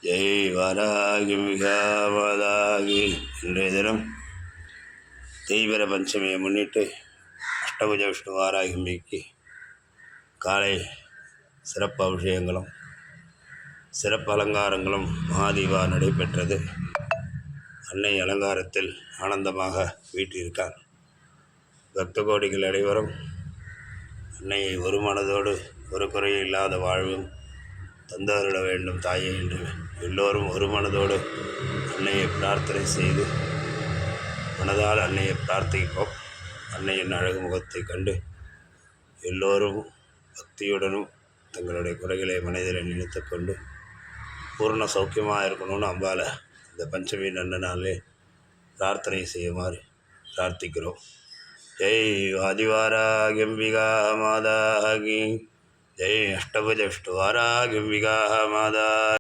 ஜெய் வாராகிம்பிகா மாதாகி. இன்றைய தினம் தேய்பிறை பஞ்சமியை முன்னிட்டு அஷ்டபுஜ விஷ்ணு வாராகிம்பிக்கு காலை சிறப்பு அபிஷேகங்களும் சிறப்பு அலங்காரங்களும் மகாதீபா நடைபெற்றது. அன்னை அலங்காரத்தில் ஆனந்தமாக வீற்றிருக்கார். பக்த கோடிகள் அனைவரும் அன்னையை ஒரு மனதோடு ஒரு குறையும் இல்லாத வாழ்வும் தந்தருள வேண்டும் தாயே என்று எல்லோரும் ஒரு மனதோடு அன்னையை பிரார்த்தனை செய்து மனதால் அன்னையை பிரார்த்திப்போம். அன்னையின் அழகு முகத்தை கண்டு எல்லோரும் பக்தியுடனும் தங்களுடைய குறைகளை மனதில் நினைத்து கொண்டு பூர்ண சௌக்கியமாக இருக்கணும்னு அம்பால இந்த பஞ்சமி நல்ல நாளே பிரார்த்தனை செய்யுமாறு பிரார்த்திக்கிறோம். ஜெய் ஆதிவாராகிம்பிகா மாதாகி. ஜெய் அஷ்டபுஜ விஷ்ணு வாராகிம்பிகா மாதா.